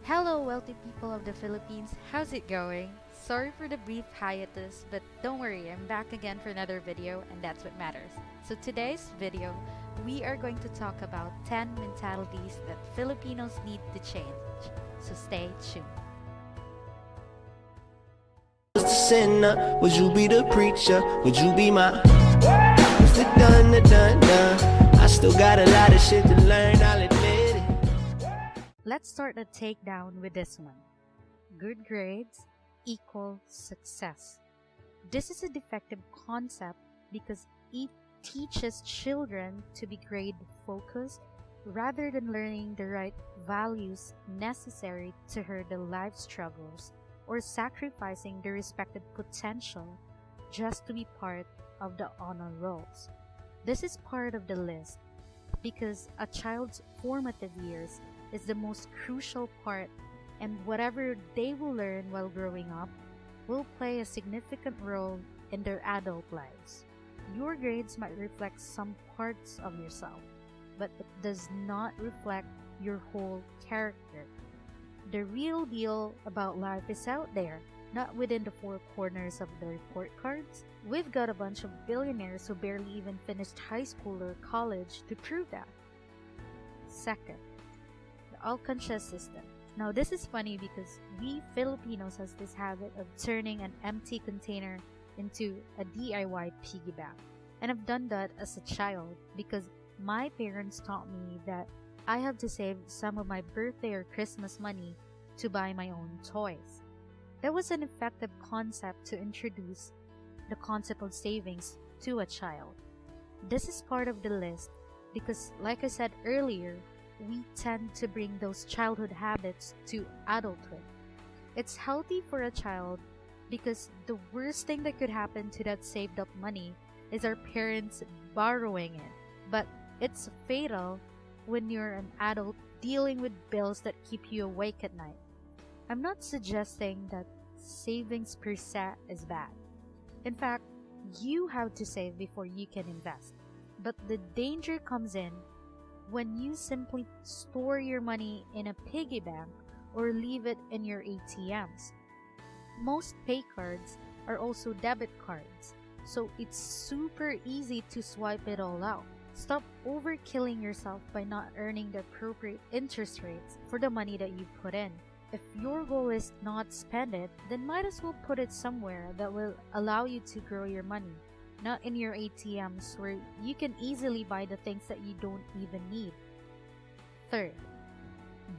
Hello, wealthy people of the Philippines. How's it going? Sorry for the brief hiatus, but don't worry, I'm back again for another video, and that's what matters. So today's video, we are going to talk about 10 mentalities that Filipinos need to change. So stay tuned. The sinner, would you be the preacher? Would you be my? What's the done, the done, done? I still got a lot of shit to learn, I'll admit it. Let's start the takedown with this one. Good grades equal success. This is a defective concept because it teaches children to be grade focused rather than learning the right values necessary to hurdle life struggles or sacrificing their respective potential just to be part of the honor rolls. This is part of the list because a child's formative years is the most crucial part, and whatever they will learn while growing up will play a significant role in their adult lives. Your grades might reflect some parts of yourself, but it does not reflect your whole character. The real deal about life is out there, not within the four corners of the report cards. We've got a bunch of billionaires who barely even finished high school or college to prove that. Second, the ALKANSYA system. Now this is funny because we Filipinos has this habit of turning an empty container into a DIY piggy bank. And I've done that as a child because my parents taught me that I have to save some of my birthday or Christmas money to buy my own toys. That was an effective concept to introduce the concept of savings to a child. This is part of the list because, like I said earlier, we tend to bring those childhood habits to adulthood. It's healthy for a child because the worst thing that could happen to that saved up money is our parents borrowing it. But it's fatal when you're an adult dealing with bills that keep you awake at night. I'm not suggesting that savings per se is bad. In fact, you have to save before you can invest. But the danger comes in when you simply store your money in a piggy bank or leave it in your ATMs. Most pay cards are also debit cards, so it's super easy to swipe it all out. Stop overkilling yourself by not earning the appropriate interest rates for the money that you put in. If your goal is not spend it, then might as well put it somewhere that will allow you to grow your money, not in your ATMs where you can easily buy the things that you don't even need. Third,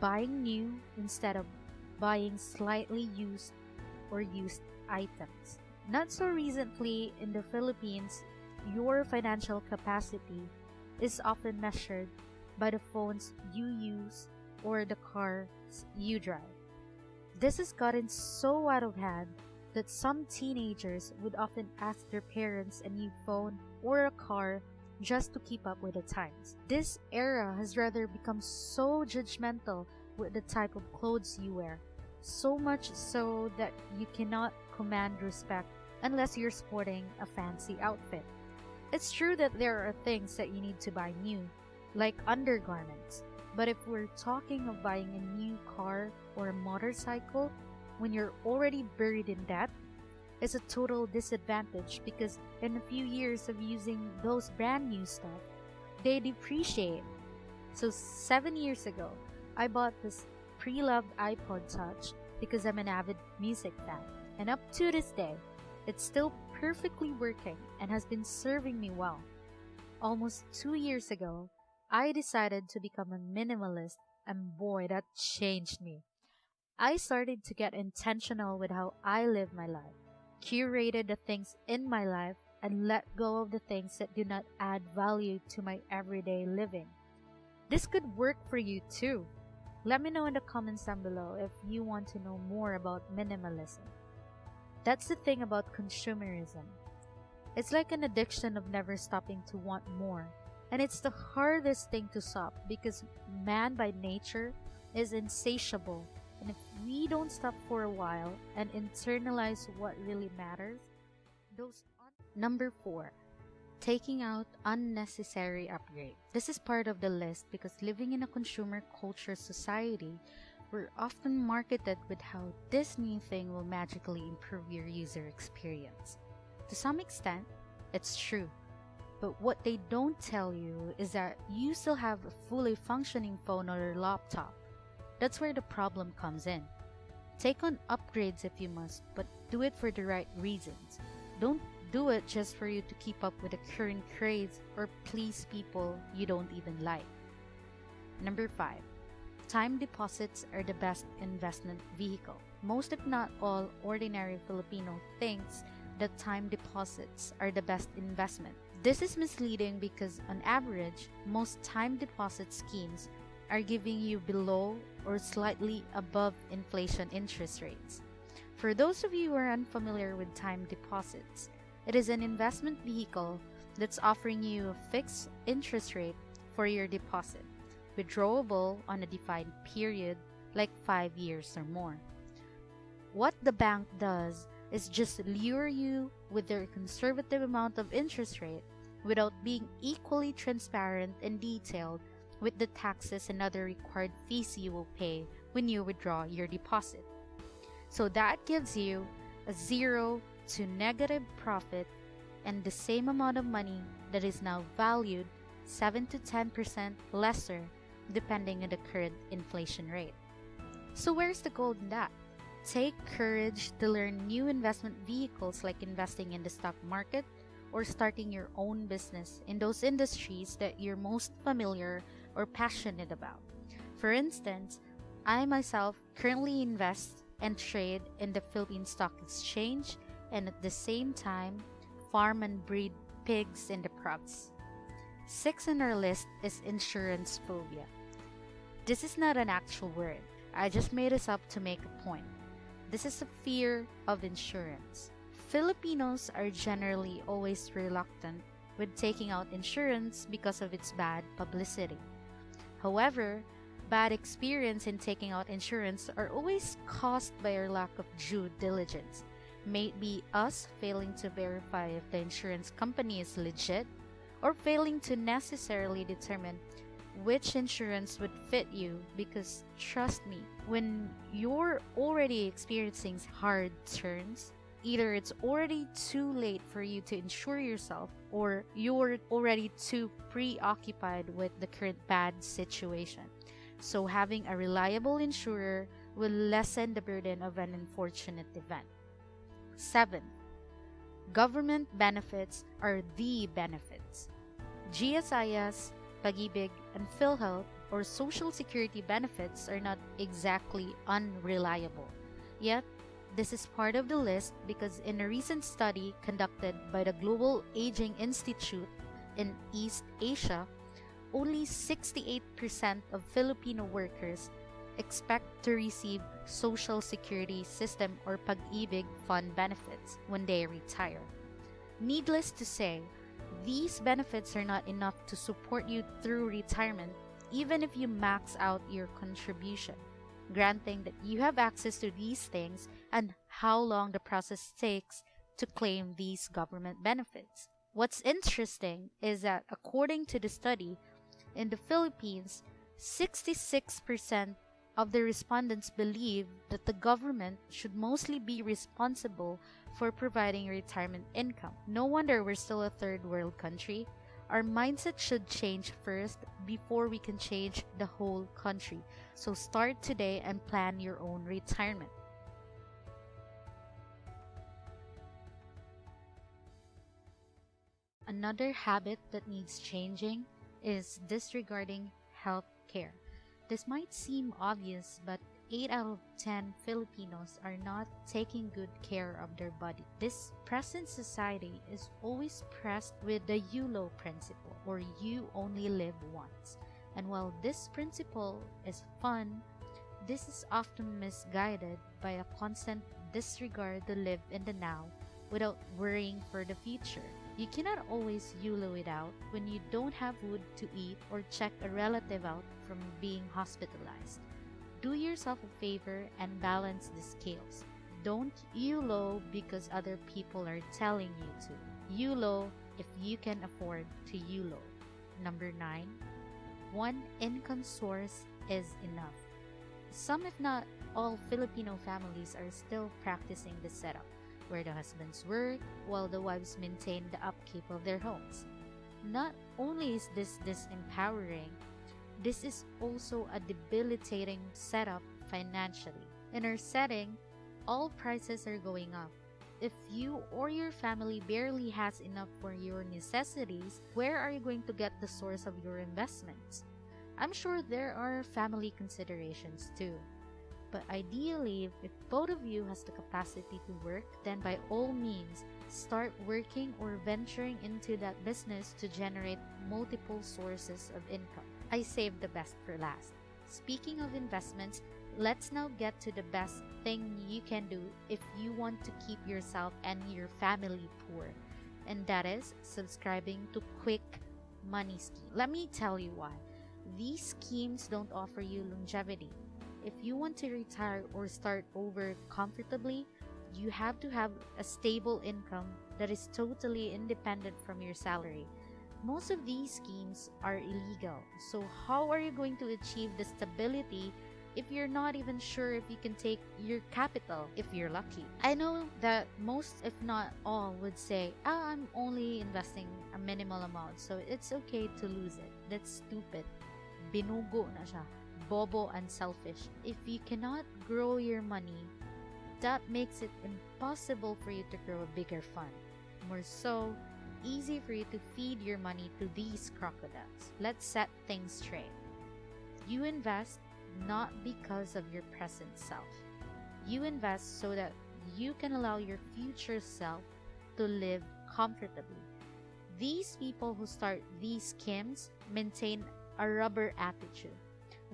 buying new instead of buying slightly used or used items. Not so recently in the Philippines, your financial capacity is often measured by the phones you use or the cars you drive. This has gotten so out of hand that some teenagers would often ask their parents a new phone or a car just to keep up with the times. This era has rather become so judgmental with the type of clothes you wear, so much so that you cannot command respect unless you're sporting a fancy outfit. It's true that there are things that you need to buy new, like undergarments, but if we're talking of buying a new car or a motorcycle when you're already buried in debt, it's a total disadvantage because in a few years of using those brand new stuff, they depreciate. So 7 years ago, I bought this pre-loved iPod Touch because I'm an avid music fan, and up to this day, it's still perfectly working and has been serving me well. Almost 2 years ago, I decided to become a minimalist, and boy, that changed me. I started to get intentional with how I live my life, curated the things in my life, and let go of the things that do not add value to my everyday living. This could work for you too. Let me know in the comments down below if you want to know more about minimalism. That's the thing about consumerism. It's like an addiction of never stopping to want more. And it's the hardest thing to stop because man by nature is insatiable. And if we don't stop for a while and internalize what really matters, Number 4. Taking out unnecessary upgrades. This is part of the list because living in a consumer culture society, We're often marketed with how this new thing will magically improve your user experience. To some extent, it's true. But what they don't tell you is that you still have a fully functioning phone or laptop. That's where the problem comes in. Take on upgrades if you must, but do it for the right reasons. Don't do it just for you to keep up with the current craze or please people you don't even like. Number 5. Time deposits are the best investment vehicle. Most if not all ordinary Filipino thinks that time deposits are the best investment. This is misleading because on average, most time deposit schemes are giving you below or slightly above inflation interest rates. For those of you who are unfamiliar with time deposits, it is an investment vehicle that's offering you a fixed interest rate for your deposit, withdrawable on a defined period like 5 years or more. What the bank does is just lure you with their conservative amount of interest rate without being equally transparent and detailed with the taxes and other required fees you will pay when you withdraw your deposit. So that gives you a 0 to negative profit and the same amount of money that is now valued 7 to 10% lesser depending on the current inflation rate. So where's the gold in that? Take courage to learn new investment vehicles like investing in the stock market or starting your own business in those industries that you're most familiar or passionate about. For instance, I myself currently invest and trade in the Philippine Stock Exchange and at the same time farm and breed pigs in the province. 6 on our list is insurance phobia. This is not an actual word. I just made this up to make a point. This is a fear of insurance. Filipinos are generally always reluctant with taking out insurance because of its bad publicity. However, bad experience in taking out insurance are always caused by our lack of due diligence. May it be us failing to verify if the insurance company is legit or failing to necessarily determine which insurance would fit you, because trust me, when you're already experiencing hard turns, either it's already too late for you to insure yourself or you're already too preoccupied with the current bad situation. So having a reliable insurer will lessen the burden of an unfortunate event. 7. Government benefits are the benefits. GSIS, Pag-ibig, and PhilHealth or Social Security benefits are not exactly unreliable. Yet, this is part of the list because in a recent study conducted by the Global Aging Institute in East Asia, only 68% of Filipino workers expect to receive Social Security System or Pag-ibig fund benefits when they retire. Needless to say, these benefits are not enough to support you through retirement even if you max out your contribution, granting that you have access to these things and how long the process takes to claim these government benefits. What's interesting is that according to the study, in the Philippines, 66% of the respondents believe that the government should mostly be responsible for providing retirement income. No wonder we're still a third world country. Our mindset should change first before we can change the whole country. So start today and plan your own retirement. Another habit that needs changing is disregarding health care. This might seem obvious, but 8 out of 10 Filipinos are not taking good care of their body. This present society is always pressed with the YOLO principle, or you only live once. And while this principle is fun, this is often misguided by a constant disregard to live in the now without worrying for the future. You cannot always YOLO it out when you don't have food to eat or check a relative out from being hospitalized. Do yourself a favor and balance the scales. Don't YOLO because other people are telling you to. YOLO if you can afford to YOLO. Number 9. One income source is enough. some, if not all, Filipino families are still practicing this setup, where the husbands work while the wives maintain the upkeep of their homes. Not only is this disempowering, this is also a debilitating setup financially. In our setting, all prices are going up. If you or your family barely has enough for your necessities, where are you going to get the source of your investments? I'm sure there are family considerations too. But ideally, if both of you has the capacity to work, then by all means, start working or venturing into that business to generate multiple sources of income. I saved the best for last. Speaking of investments, let's now get to the best thing you can do if you want to keep yourself and your family poor, and that is subscribing to quick money scheme. Let me tell you why. These schemes don't offer you longevity. If you want to retire or start over comfortably, you have to have a stable income that is totally independent from your salary. Most of these schemes are illegal. So how are you going to achieve the stability if you're not even sure if you can take your capital if you're lucky? I know that most, if not all, would say, I'm only investing a minimal amount, so it's okay to lose it. That's stupid. Binugo na siya. Bobo and selfish. If you cannot grow your money, that makes it impossible for you to grow a bigger fund. More so, easy for you to feed your money to these crocodiles. Let's set things straight. You invest not because of your present self. You invest so that you can allow your future self to live comfortably. These people who start these schemes maintain a rubber attitude.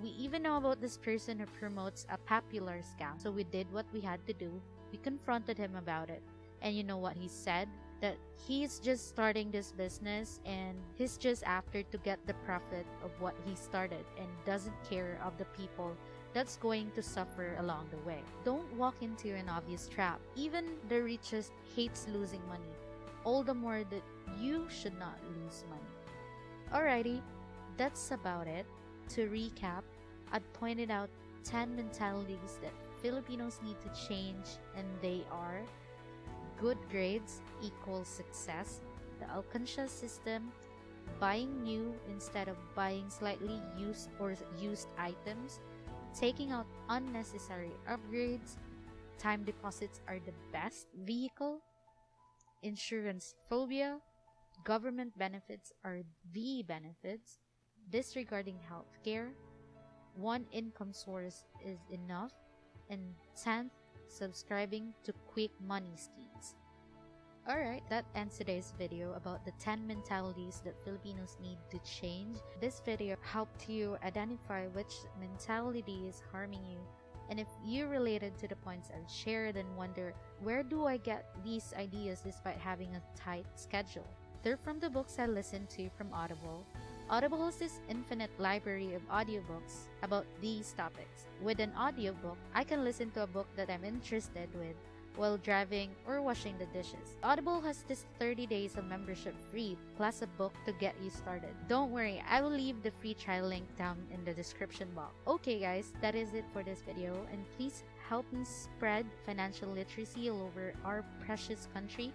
We even know about this person who promotes a popular scam. So we did what we had to do. We confronted him about it. And you know what he said? That he's just starting this business and he's just after to get the profit of what he started and doesn't care of the people that's going to suffer along the way. Don't walk into an obvious trap. Even the richest hates losing money. All the more that you should not lose money. Alrighty, that's about it. To recap, I'd pointed out 10 mentalities that Filipinos need to change, and they are: good grades equals success, the ALKANSYA system, buying new instead of buying slightly used or used items, taking out unnecessary upgrades, time deposits are the best vehicle, insurance phobia, government benefits are the benefits, disregarding healthcare, one income source is enough, and 10th, subscribing to quick money schemes. Alright, that ends today's video about the 10 mentalities that Filipinos need to change. This video helped you identify which mentality is harming you, and if you related to the points I've shared and wonder, where do I get these ideas despite having a tight schedule? They're from the books I listened to from Audible. Audible has this infinite library of audiobooks about these topics. With an audiobook, I can listen to a book that I'm interested with while driving or washing the dishes. Audible has this 30 days of membership free, plus a book to get you started. Don't worry, I will leave the free trial link down in the description box. Okay guys, that is it for this video, and please help me spread financial literacy all over our precious country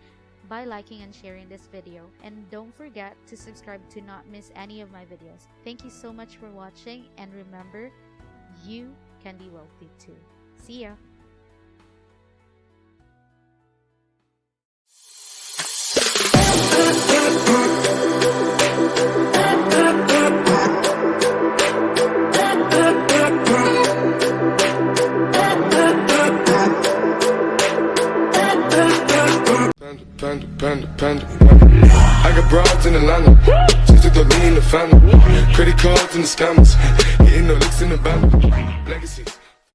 by liking and sharing this video. And don't forget to subscribe to not miss any of my videos. Thank you so much for watching, and remember, you can be wealthy too. See ya! I got broads in Atlanta, just took the lean in the family. Credit cards and the scammers, getting no licks in the band. Legacies.